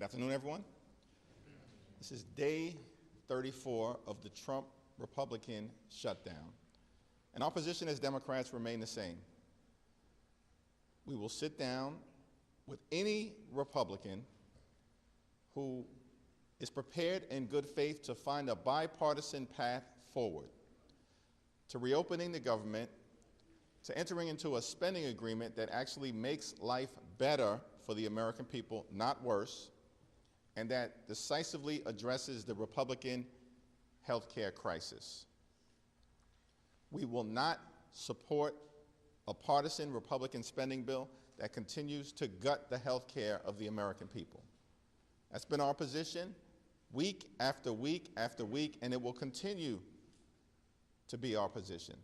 Good afternoon, everyone. This is day 34 of the Trump Republican shutdown. And our position as Democrats remain the same. We will sit down with any Republican who is prepared in good faith to find a bipartisan path forward to reopening the government, to entering into a spending agreement that actually makes life better for the American people, not worse, and that decisively addresses the Republican health care crisis. We will not support a partisan Republican spending bill that continues to gut the health care of the American people. That's been our position week after week after week, and it will continue to be our position.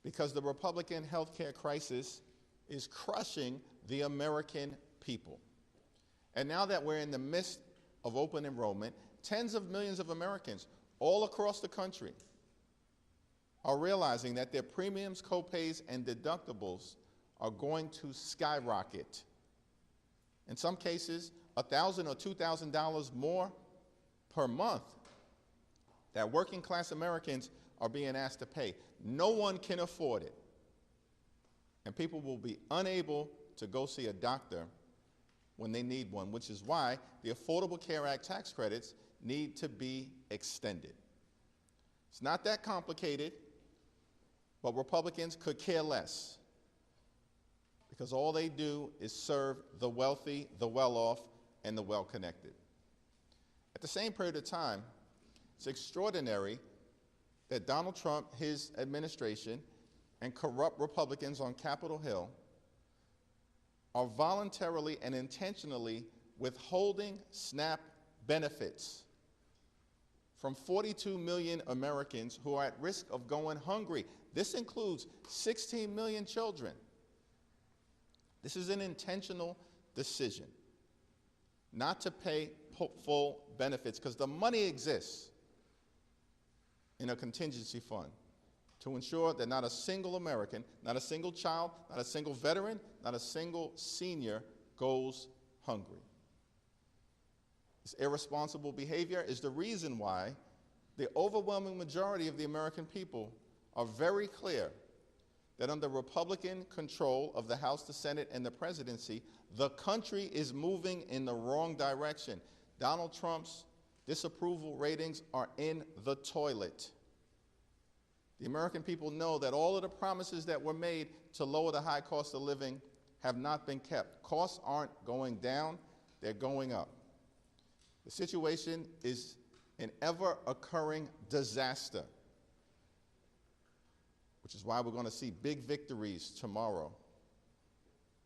Because the Republican health care crisis is crushing the American people. And now that we're in the midst of open enrollment, tens of millions of Americans all across the country are realizing that their premiums, copays, and deductibles are going to skyrocket. In some cases, $1,000 or $2,000 more per month that working class Americans are being asked to pay. No one can afford it. And people will be unable to go see a doctor when they need one, which is why the Affordable Care Act tax credits need to be extended. It's not that complicated, but Republicans could care less because all they do is serve the wealthy, the well-off, and the well-connected. At the same period of time, it's extraordinary that Donald Trump, his administration, and corrupt Republicans on Capitol Hill are voluntarily and intentionally withholding SNAP benefits from 42 million Americans who are at risk of going hungry. This includes 16 million children. This is an intentional decision not to pay full benefits because the money exists in a contingency fund to ensure that not a single American, not a single child, not a single veteran, not a single senior goes hungry. This irresponsible behavior is the reason why the overwhelming majority of the American people are very clear that under Republican control of the House, the Senate, and the presidency, the country is moving in the wrong direction. Donald Trump's disapproval ratings are in the toilet. The American people know that all of the promises that were made to lower the high cost of living have not been kept. Costs aren't going down, they're going up. The situation is an ever-occurring disaster, which is why we're going to see big victories tomorrow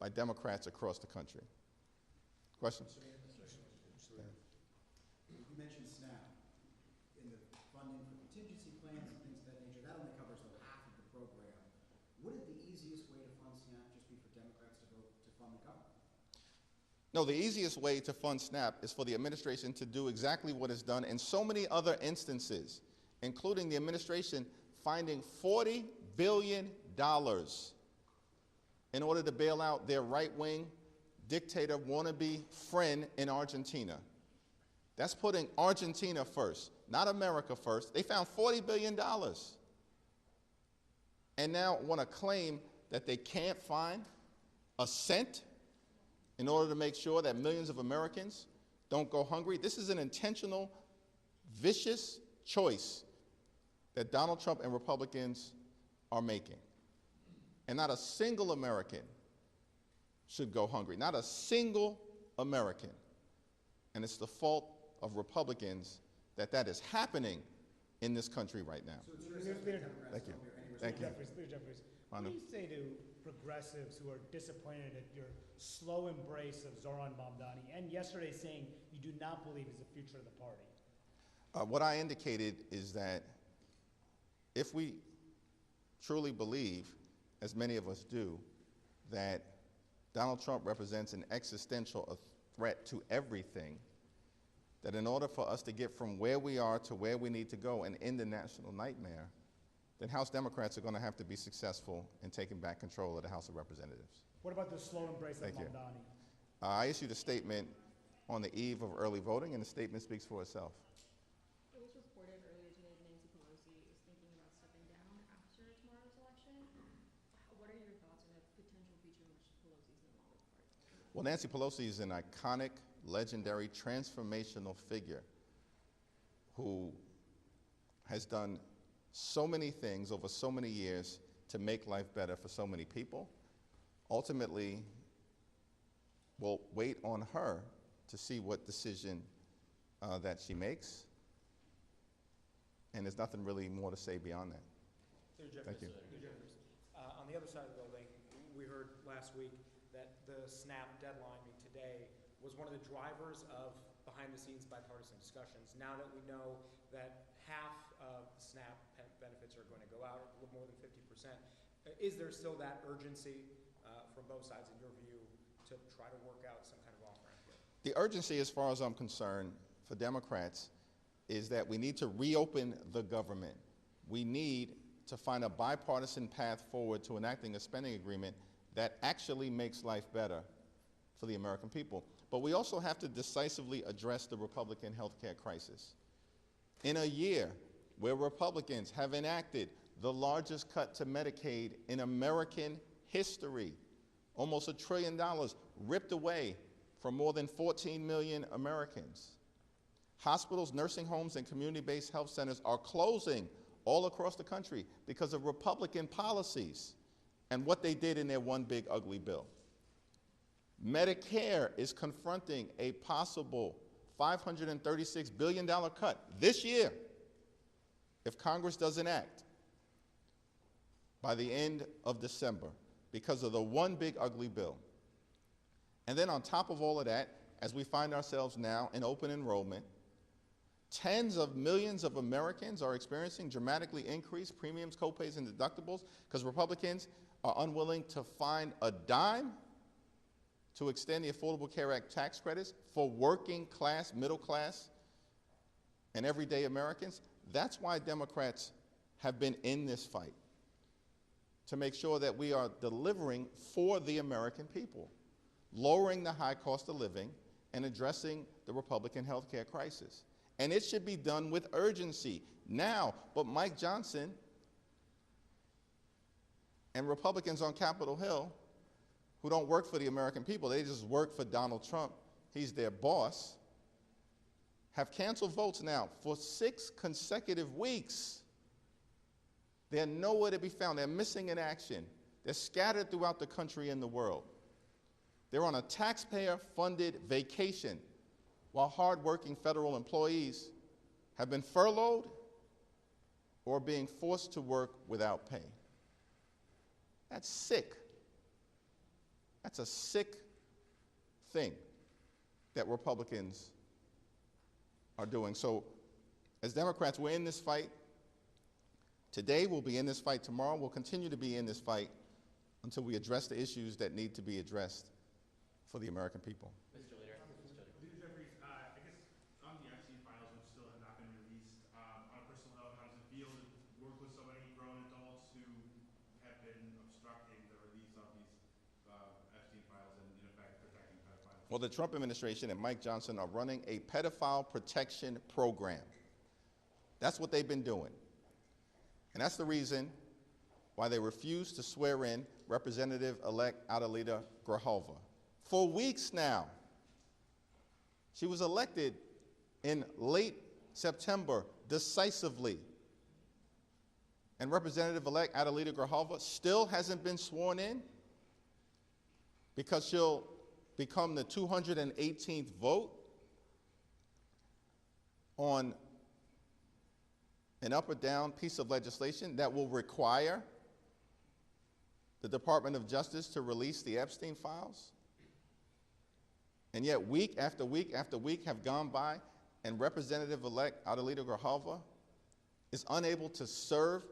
by Democrats across the country. Questions? You mentioned SNAP in the funding for contingency plans and things of that nature. That only covers half of the program. Wouldn't the easiest way to fund SNAP just be for Democrats to vote to fund the government? No, the easiest way to fund SNAP is for the administration to do exactly what it's done in so many other instances, including the administration finding $40 billion in order to bail out their right-wing dictator wannabe friend in Argentina. That's putting Argentina first, not America first. They found $40 billion and now want to claim that they can't find a cent in order to make sure that millions of Americans don't go hungry. This is an intentional, vicious choice that Donald Trump and Republicans are making. And not a single American should go hungry. Not a single American. And it's the fault of Republicans that that is happening in this country right now. Thank you. Thank you. Leader Jeffries, what do you say to progressives who are disappointed at your slow embrace of Zoran Mamdani and yesterday saying you do not believe he's the future of the party? What I indicated is that if we truly believe, as many of us do, that Donald Trump represents an existential threat to everything, that in order for us to get from where we are to where we need to go and end the national nightmare, then House Democrats are going to have to be successful in taking back control of the House of Representatives. What about the slow embrace of Mamdani? I issued a statement on the eve of early voting, and the statement speaks for itself. It was reported earlier today that Nancy Pelosi is thinking about stepping down after tomorrow's election. What are your thoughts on a potential future in which Pelosi is no longer part of the party? Well, Nancy Pelosi is an iconic, legendary, transformational figure who has done so many things over so many years to make life better for so many people. Ultimately, we'll wait on her to see what decision that she makes. And there's nothing really more to say beyond that. Thank you. On the other side of the building, we heard last week that the SNAP deadline being today was one of the drivers of behind-the-scenes bipartisan discussions. Now that we know that half of the SNAP benefits are going to go out, a little more than 50%, is there still that urgency from both sides, in your view, to try to work out some kind of off-ramp here? The urgency, as far as I'm concerned, for Democrats, is that we need to reopen the government. We need to find a bipartisan path forward to enacting a spending agreement that actually makes life better for the American people. But we also have to decisively address the Republican health care crisis. In a year where Republicans have enacted the largest cut to Medicaid in American history, almost $1 trillion ripped away from more than 14 million Americans. Hospitals, nursing homes, and community-based health centers are closing all across the country because of Republican policies and what they did in their one big ugly bill. Medicare is confronting a possible $536 billion cut this year if Congress doesn't act by the end of December because of the one big ugly bill. And then on top of all of that, as we find ourselves now in open enrollment, tens of millions of Americans are experiencing dramatically increased premiums, copays, and deductibles because Republicans are unwilling to find a dime to extend the Affordable Care Act tax credits for working class, middle class, and everyday Americans. That's why Democrats have been in this fight, to make sure that we are delivering for the American people, lowering the high cost of living and addressing the Republican health care crisis. And it should be done with urgency now. But Mike Johnson and Republicans on Capitol Hill, who don't work for the American people, they just work for Donald Trump, he's their boss, have canceled votes now for 6 consecutive weeks. They're nowhere to be found. They're missing in action. They're scattered throughout the country and the world. They're on a taxpayer-funded vacation while hardworking federal employees have been furloughed or being forced to work without pay. That's sick. That's a sick thing that Republicans are doing. So as Democrats, we're in this fight. Today, we'll be in this fight. Tomorrow, we'll continue to be in this fight until we address the issues that need to be addressed for the American people. Mr. Leader. Leader Jeffries, I guess on the Epstein files, which still have not been released, on a personal note, how does it feel to work with so many grown adults who have been obstructing the release of these Epstein files and, in effect, protecting pedophiles? Well, the Trump administration and Mike Johnson are running a pedophile protection program. That's what they've been doing. And that's the reason why they refused to swear in Representative-elect Adelita Grijalva. For weeks now. She was elected in late September decisively. And Representative-elect Adelita Grijalva still hasn't been sworn in because she'll become the 218th vote on an up or down piece of legislation that will require the Department of Justice to release the Epstein files. And yet week after week after week have gone by and Representative-elect Adelita Grijalva is unable to serve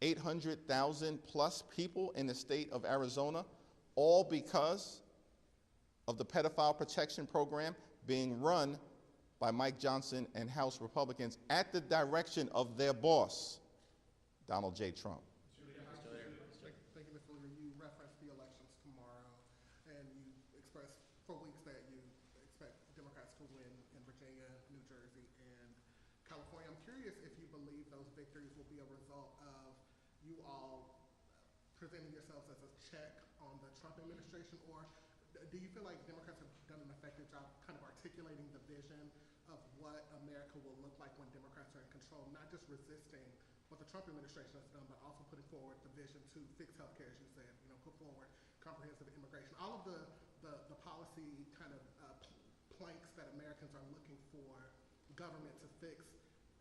800,000 plus people in the state of Arizona, all because of the pedophile protection program being run by Mike Johnson and House Republicans at the direction of their boss, Donald J. Trump. Thank you, Mr. Leader. You referenced the elections tomorrow, and you expressed for weeks that you expect successful win in Virginia, New Jersey, and California. I'm curious if you believe those victories will be a result of you all presenting yourselves as a check on the Trump administration, or do you feel like Democrats have done an effective job kind of articulating the vision of what America will look like when Democrats are in control, not just resisting what the Trump administration has done, but also putting forward the vision to fix healthcare, as you said, put forward comprehensive immigration, all of the policy kind of planks that Americans are looking for government to fix.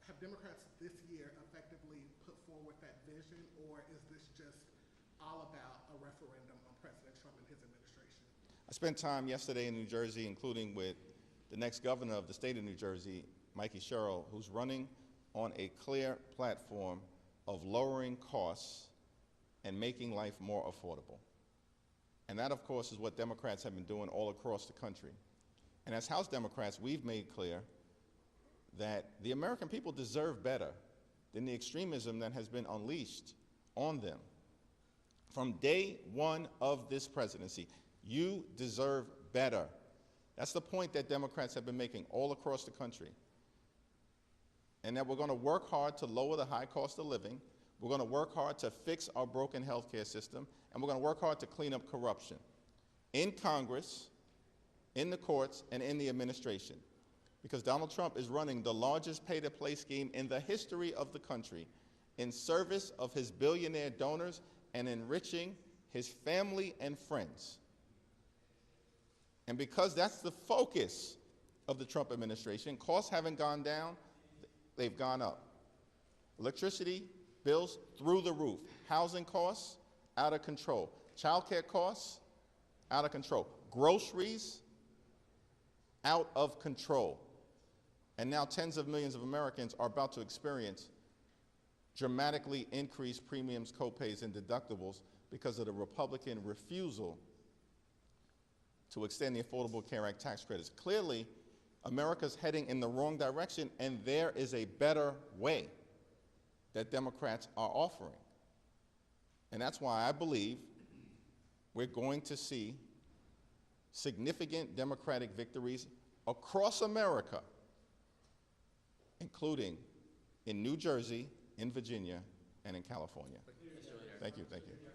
Have Democrats this year effectively put forward that vision, or is this just all about a referendum on President Trump and his administration? I spent time yesterday in New Jersey, including with the next governor of the state of New Jersey, Mikey Sherrill, who's running on a clear platform of lowering costs and making life more affordable. And that, of course, is what Democrats have been doing all across the country. And as House Democrats, we've made clear that the American people deserve better than the extremism that has been unleashed on them. From day one of this presidency, you deserve better. That's the point that Democrats have been making all across the country. And that we're going to work hard to lower the high cost of living. We're going to work hard to fix our broken healthcare system, and we're going to work hard to clean up corruption in Congress, in the courts, and in the administration. Because Donald Trump is running the largest pay-to-play scheme in the history of the country in service of his billionaire donors and enriching his family and friends. And because that's the focus of the Trump administration, costs haven't gone down, they've gone up. Electricity bills through the roof. Housing costs, out of control. Child care costs, out of control. Groceries, out of control. And now tens of millions of Americans are about to experience dramatically increased premiums, copays, and deductibles because of the Republican refusal to extend the Affordable Care Act tax credits. Clearly, America's heading in the wrong direction, and there is a better way that Democrats are offering. And that's why I believe we're going to see significant Democratic victories across America, including in New Jersey, in Virginia, and in California. Thank you, thank you. 2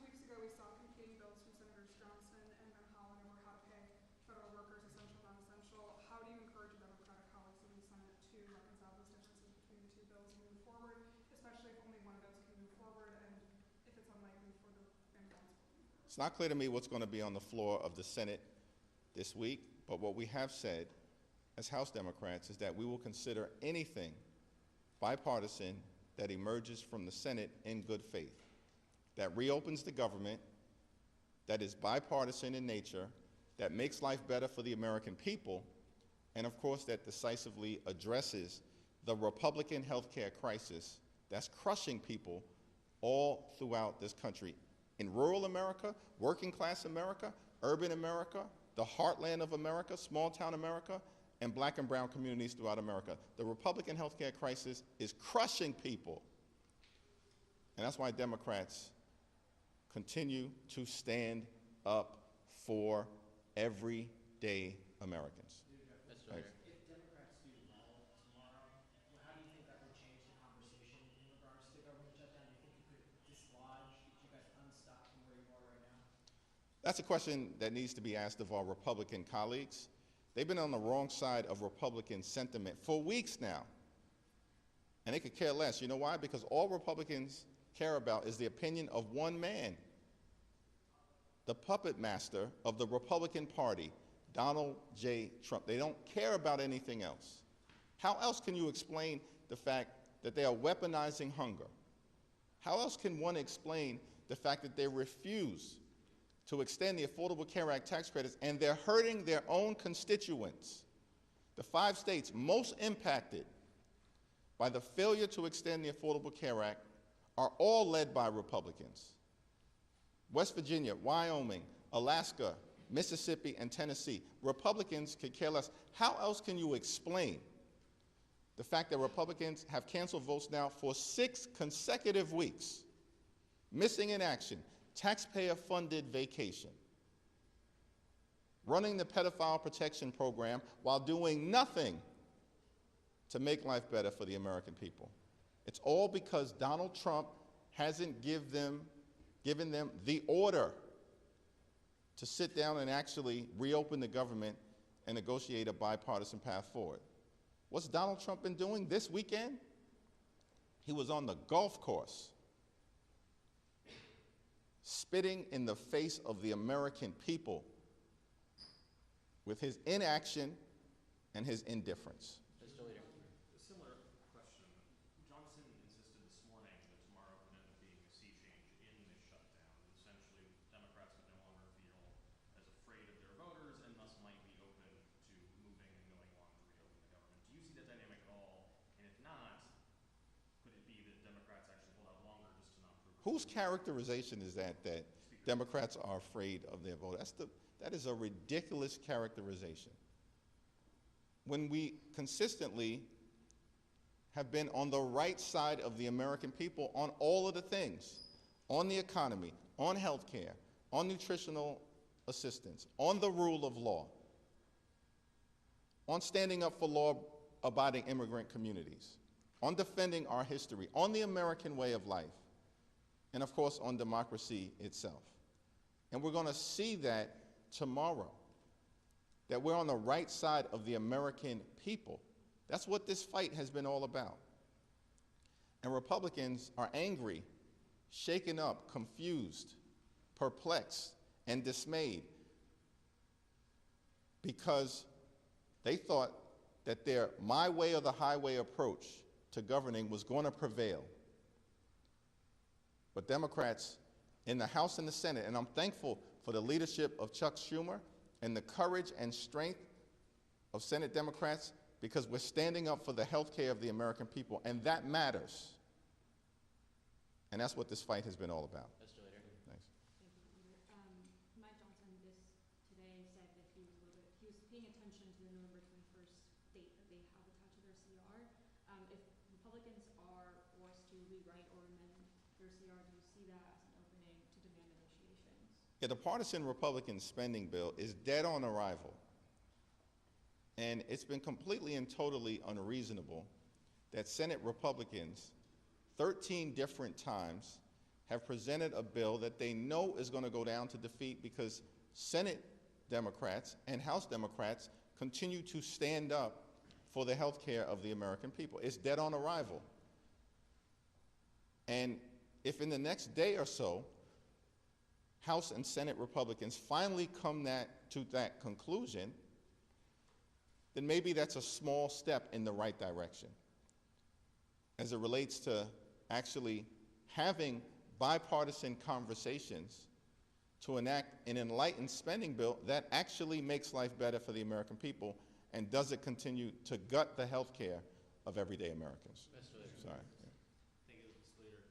weeks ago, we saw competing bills from Senators Johnson and Van Hollen over how to pay federal workers essential, non-essential. How do you encourage your Democratic colleagues in the Senate to reconcile those differences between the two bills moving forward, especially if only one of those can move forward and if it's unlikely for the Van Hollens to move forward? It's not clear to me what's going to be on the floor of the Senate this week, but what we have said as House Democrats is that we will consider anything bipartisan that emerges from the Senate in good faith, that reopens the government, that is bipartisan in nature, that makes life better for the American people, and of course that decisively addresses the Republican healthcare crisis that's crushing people all throughout this country. In rural America, working class America, urban America, the heartland of America, small town America, and black and brown communities throughout America. The Republican healthcare crisis is crushing people. And that's why Democrats continue to stand up for everyday Americans. Thanks. If Democrats do well tomorrow, how do you think that would change the conversation in regards to the government shutdown? Do you think it could dislodge, get you guys unstuck from where you are right now? That's a question that needs to be asked of our Republican colleagues. They've been on the wrong side of Republican sentiment for weeks now. And they could care less. You know why? Because all Republicans care about is the opinion of one man, the puppet master of the Republican Party, Donald J. Trump. They don't care about anything else. How else can you explain the fact that they are weaponizing hunger? How else can one explain the fact that they refuse to extend the Affordable Care Act tax credits, and they're hurting their own constituents? The 5 states most impacted by the failure to extend the Affordable Care Act are all led by Republicans. West Virginia, Wyoming, Alaska, Mississippi, and Tennessee. Republicans could care less. How else can you explain the fact that Republicans have canceled votes now for 6 consecutive weeks, missing in action, taxpayer-funded vacation? running the pedophile protection program while doing nothing to make life better for the American people. It's all because Donald Trump hasn't given them the order to sit down and actually reopen the government and negotiate a bipartisan path forward. What's Donald Trump been doing this weekend? He was on the golf course, spitting in the face of the American people with his inaction and his indifference. Mr. Leader. A similar question. Johnson insisted this morning that tomorrow could end up being a sea change in this shutdown. Essentially, Democrats would no longer feel as afraid of their voters and thus might be open to moving and going along to reopen the government. Do you see that dynamic at all? And if not, could it be that Democrats actually hold out longer just to not prove it? Whose characterization is that Democrats are afraid of their voters? That is a ridiculous characterization. When we consistently have been on the right side of the American people on all of the things, on the economy, on health care, on nutritional assistance, on the rule of law, on standing up for law-abiding immigrant communities, on defending our history, on the American way of life, and of course on democracy itself. And we're going to see that tomorrow, that we're on the right side of the American people. That's what this fight has been all about. And Republicans are angry, shaken up, confused, perplexed, and dismayed because they thought that their my way or the highway approach to governing was going to prevail. But Democrats in the House and the Senate, and I'm thankful for the leadership of Chuck Schumer and the courage and strength of Senate Democrats, because we're standing up for the health care of the American people, and that matters. And that's what this fight has been all about. Mr. Leader. Thanks. Thank you, Leader. Mike Johnson today said that he was paying attention to the November 21st date that they have attached to their CR. If Republicans are forced to rewrite or amend their CR, do you see that as an opening to demand negotiations? Yeah, the partisan Republican spending bill is dead on arrival. And it's been completely and totally unreasonable that Senate Republicans 13 different times have presented a bill that they know is going to go down to defeat because Senate Democrats and House Democrats continue to stand up for the health care of the American people. It's dead on arrival. And if in the next day or so, House and Senate Republicans finally come to that conclusion, then maybe that's a small step in the right direction as it relates to actually having bipartisan conversations to enact an enlightened spending bill that actually makes life better for the American people and doesn't continue to gut the health care of everyday Americans. Mr. Leader. Sorry. Thank you, Mr. Leader.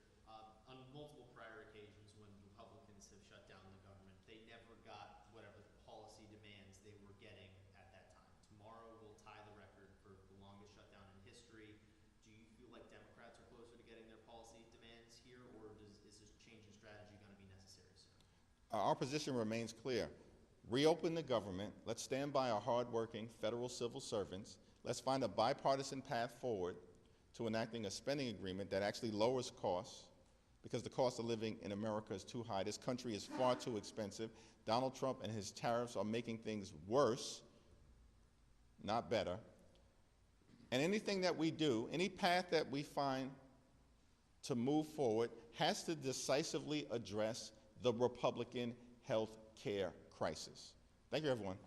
On multiple prior occasions when Republicans have shut down the government, they never got whatever policy demands they were getting at that time. Tomorrow will tie the record for the longest shutdown in history. Do you feel like Democrats are closer to getting their policy demands here, or is this change in strategy going to be necessary soon? Our position remains clear. Reopen the government. Let's stand by our hardworking federal civil servants. Let's find a bipartisan path forward to enacting a spending agreement that actually lowers costs, because the cost of living in America is too high. This country is far too expensive. Donald Trump and his tariffs are making things worse, not better. And anything that we do, any path that we find to move forward, has to decisively address the Republican health care crisis. Thank you, everyone.